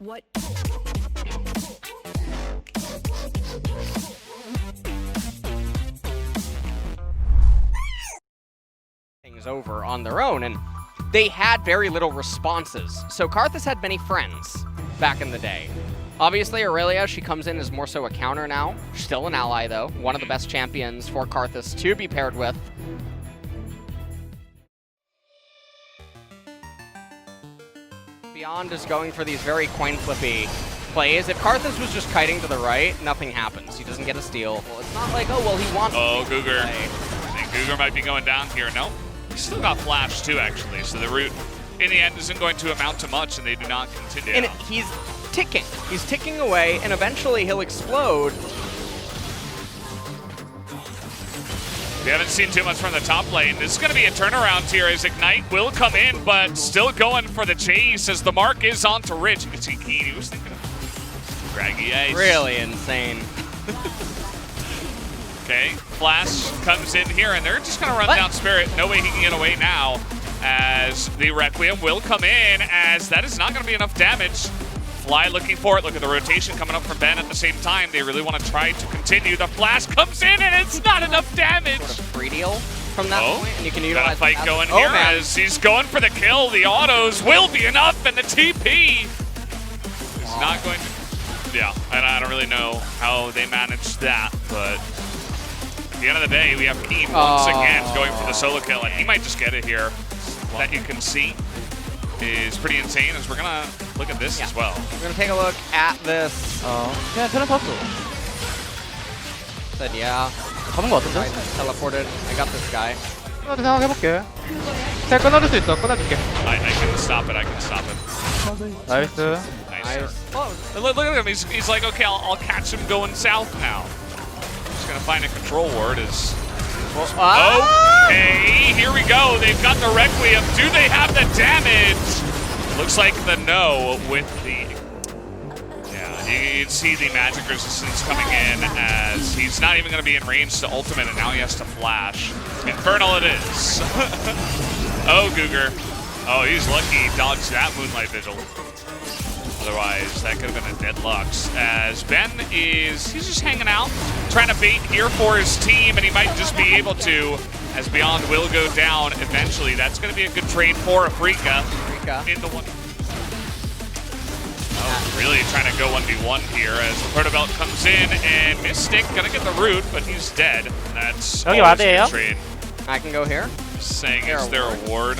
What? Things over on their own, and they had very little responses. So Karthus had many friends back in the day. Obviously, Aurelia, she comes in as more so a counter now. Still an ally, though. One of the best champions for Karthus to be paired with. Beyond is going for these very coin-flippy plays. If Karthus was just kiting to the right, nothing happens. He doesn't get a steal. Well, it's not like, oh, well, he wants Oh, to Cougar. play. I think Cougar might be going down here. No, he's still got flash, too, actually. So the route, in the end, isn't going to amount to much, and they do not continue. And he's ticking. He's ticking away, and eventually he'll explode. We haven't seen too much from the top lane. This is going to be a turnaround here as Ignite will come in, but still going for the chase as the mark is on to Rich. You can see Kiin, he was thinking of Craggy Ice. Really insane. Okay, Flash comes in here, and they're just going to run down Spirit. No way he can get away now as the Requiem will come in, as that is not going to be enough damage. Fly looking for it. Look at the rotation coming up from Ben at the same time. They really want to try to continue. The flash comes in, and it's not enough damage. Sort of free deal from that point, and you can utilize got a fight going oh, here man. as he's going for the kill. The autos will be enough, and the TP is not going to. Yeah, I don't really know how they managed that, but at the end of the day, we have Kiin once again going for the solo kill, and he might just get it here. That you can see is pretty insane, as we're gonna look at this as well. We're gonna take a look at this. 그냥 테란 탔어. Said yeah. 가는 거 I 같은데? teleported. I got this guy. 끊어도 생각해볼게. 잘 끊어줄 수 있어. 끊어줄게. I can stop it. I can stop it. 나이스. Nice. Look at him. He's like, okay, I'll catch him going south now. Just gonna find a control word. Is okay, here we go. They've got the Requiem. Do they have the damage? Looks like the no with the... Yeah, you can see the magic resistance coming in as he's not even going to be in range to ultimate, and now he has to flash. Infernal it is. Oh, Cougar. Oh, he's lucky he dodged that Moonlight Vigil. Otherwise, that could have been a dead Lux. As Ben he's just hanging out, trying to bait here for his team, and he might just be able to, as Beyond will go down eventually. That's going to be a good trade for Afrika. In the one. Oh, really trying to go 1v1 here as the Protobelt comes in, and Mystic gonna get the root, but he's dead. That's 여기 always a good 와드예요? trade. I can go here. Saying it's their award.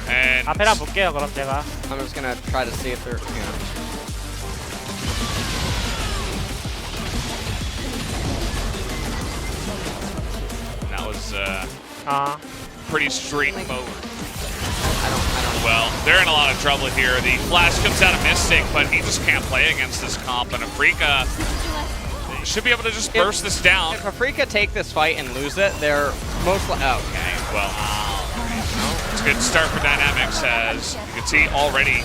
And 앞에랑 볼게요, 그럼 제가. I'm just gonna try to see if they're, you know. that was 아. pretty straightforward. I don't. Well, they're in a lot of trouble here. The flash comes out of Mystic, but he just can't play against this comp, and Afrika should be able to just burst this down. If Afrika take this fight and lose it, they're most likely. Okay. Well, it's a good start for Dynamics, as you can see already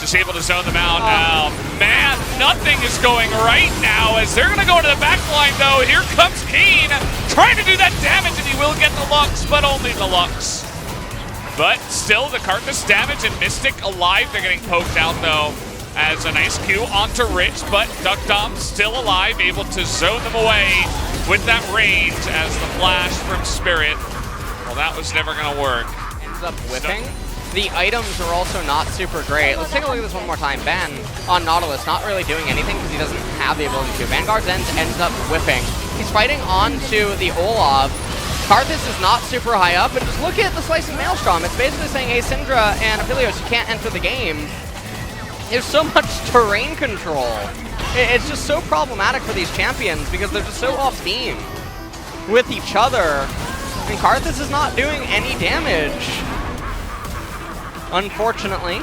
just able to zone them out. Oh, man, nothing is going right now as they're going to go to the back line, though. Here comes Kiin trying to do that damage, and he will get the Lux, but only the Lux. But still, the Karthus damage and Mystic alive. They're getting poked out, though, as a nice Q onto Rich, but deokdam still alive, able to zone them away with that range as the flash from Spirit. Well, that was never going to work. Ends up whipping. The items are also not super great. Let's take a look at this one more time. Ben on Nautilus, not really doing anything because he doesn't have the ability to. Vanguard's ends up whipping. He's fighting onto the Olaf. Karthus is not super high up, and just look at the Slicing Maelstrom. It's basically saying, hey, Syndra and Aphelios, you can't enter the game. There's so much terrain control. It's just so problematic for these champions because they're just so off-team with each other. And Karthus is not doing any damage, unfortunately.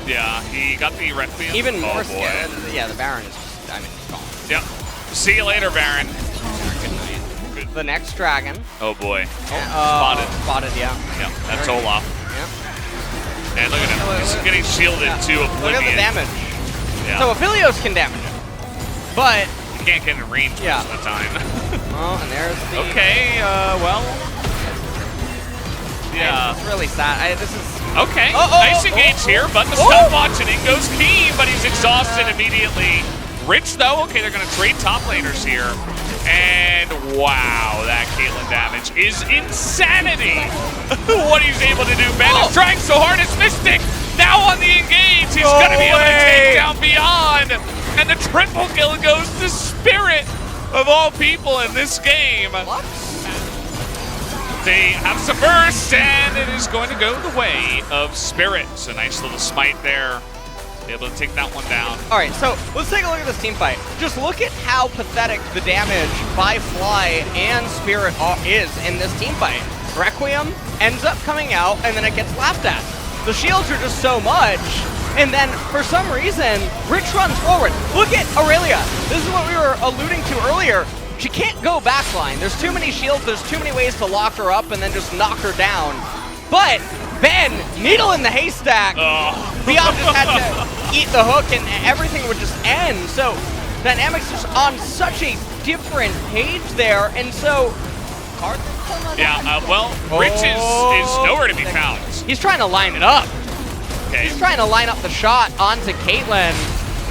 Yeah, he got the Requiem. Even more boy. scared. Yeah, the Baron is just, I mean, gone. Yep. See you later, Baron. Good night. The next dragon. Oh boy. Spotted. Spotted, yeah. Yep, that's Olaf. Yep. And look at him. He's getting shielded to Oblivion. Look at the damage. Yeah. So Aphelios can damage him, but you can't get in range most of the time. Oh, and there's the... Okay, well... Yeah. It's really sad. This is Okay, nice engage here, but the stopwatch, and in goes Kiin, but he's exhausted immediately. Rich, though, okay, they're going to trade top laners here. And wow, that Caitlyn damage is insanity. What he's able to do. Ben is trying so hard. It's Mystic now on the engage. He's going to be able to take down Beyond. And the triple kill goes to Spirit, of all people in this game. What? They have some burst, and it is going to go the way of Spirit. So nice little smite there. Be able to take that one down. All right, so let's take a look at this team fight. Just look at how pathetic the damage by Fly and Spirit is in this team fight. Requiem ends up coming out, and then it gets laughed at. The shields are just so much, and then for some reason, Rich runs forward. Look at Aurelia. This is what we were alluding to earlier. She can't go backline. There's too many shields, there's too many ways to lock her up and then just knock her down. But Ben, needle in the haystack. Beyond just had to eat the hook and everything would just end. So Dynamics is on such a different page there, and so well, Rich is nowhere to be found. He's trying to line it up. Okay. He's trying to line up the shot onto Caitlyn.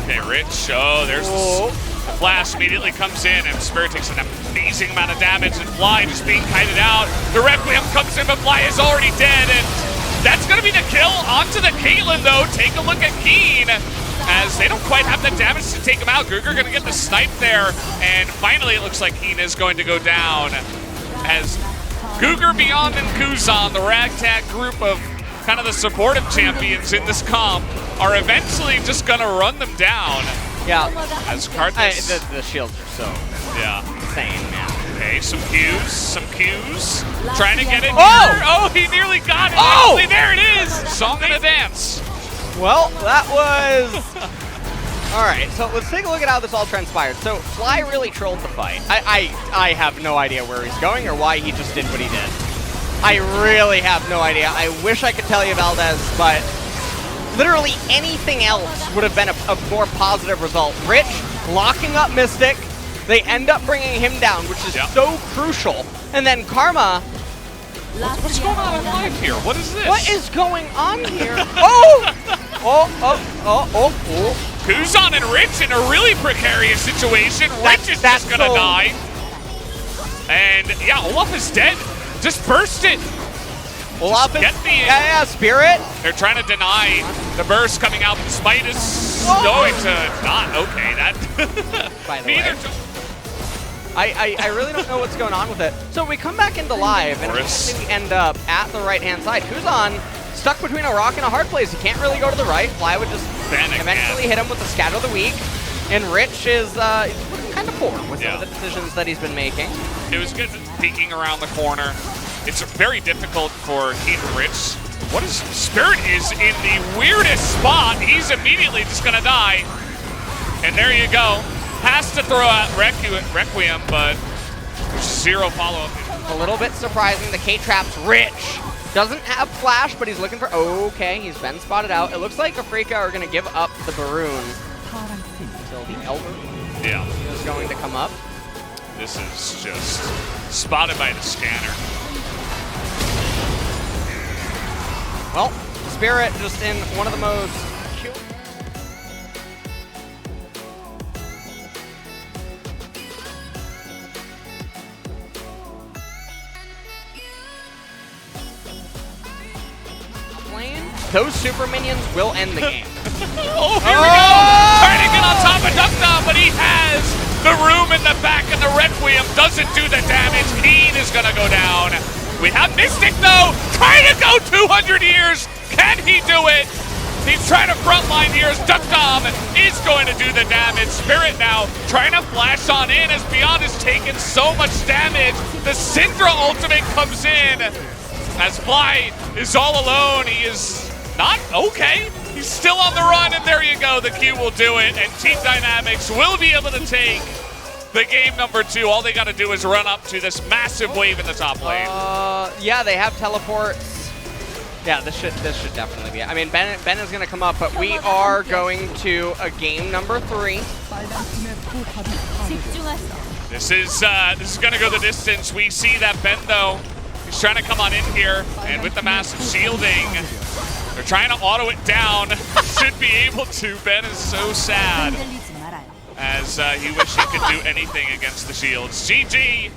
Okay, Rich. Oh, there's the flash immediately comes in, and Spirit takes an amazing amount of damage, and Fly just being kited out. The Requiem comes in, but Fly is already dead, and that's going to be the kill onto the Caitlyn, though. Take a look at Kiin, as they don't quite have the damage to take him out. Guger going to get the snipe there, and finally it looks like Kiin is going to go down, as Guger, Beyond, and Kuzan, the ragtag group of kind of the supportive champions in this comp, are eventually just going to run them down. Yeah. As Karthus. The shields are so insane, man. Okay, some Qs. Trying to get it here. Oh, he nearly got it. Actually, there it is. Song and a dance. Well, that was... All right, so let's take a look at how this all transpired. So Fly really trolled the fight. I have no idea where he's going or why he just did what he did. I really have no idea. I wish I could tell you, Valdez, but literally anything else would have been a more positive result. Rich locking up Mystic. They end up bringing him down, which is so crucial. And then Karma. What's going on in live here? What is this? What is going on here? Kuzan and Rich in a really precarious situation. Rich is just going to die. And yeah, Olaf is dead. Just burst it. Olaf is, Spirit. They're trying to deny the burst coming out. The smite is going to not. Okay, that. By the way. I really don't know what's going on with it. So we come back into live, and we end up at the right-hand side. Kuzan stuck between a rock and a hard place. He can't really go to the right. Fly would just eventually hit him with the Scatter of the Week. And Rich is looking kind of poor with some of the decisions that he's been making. It was good peeking around the corner. It's very difficult for Kiin and Rich. What is Spirit is in the weirdest spot. He's immediately just going to die. And there you go. Has to throw out Requiem, but there's zero follow-up. A little bit surprising. The K-Trap's Rich. Doesn't have flash, but he's looking for... Okay, he's been spotted out. It looks like Afrika are going to give up the Baroon until the Elder is going to come up. This is just spotted by the scanner. Well, Spirit just in one of the most... Those super minions will end the game. Oh, here we go! Trying to get on top of deokdam, but he has the room in the back, and the Requiem doesn't do the damage. Kiin is going to go down. We have Mystic, though, trying to go 200 years. Can he do it? He's trying to frontline here as deokdam is going to do the damage. Spirit now trying to flash on in as Beyond has taken so much damage. The Syndra ultimate comes in as Fly is all alone. He is not okay. He's still on the run, and there you go. The Q will do it, and Team Dynamics will be able to take the game number 2. All they got to do is run up to this massive wave in the top lane. Yeah, they have teleports. Yeah, this should definitely be it. I mean, Ben is going to come up, but we are going to a game number 3. This is going to go the distance. We see that Ben, though, he's trying to come on in here, and with the massive shielding, Trying to auto it down. Should be able to. Ben is so sad as he wished he could do anything against the shields. GG.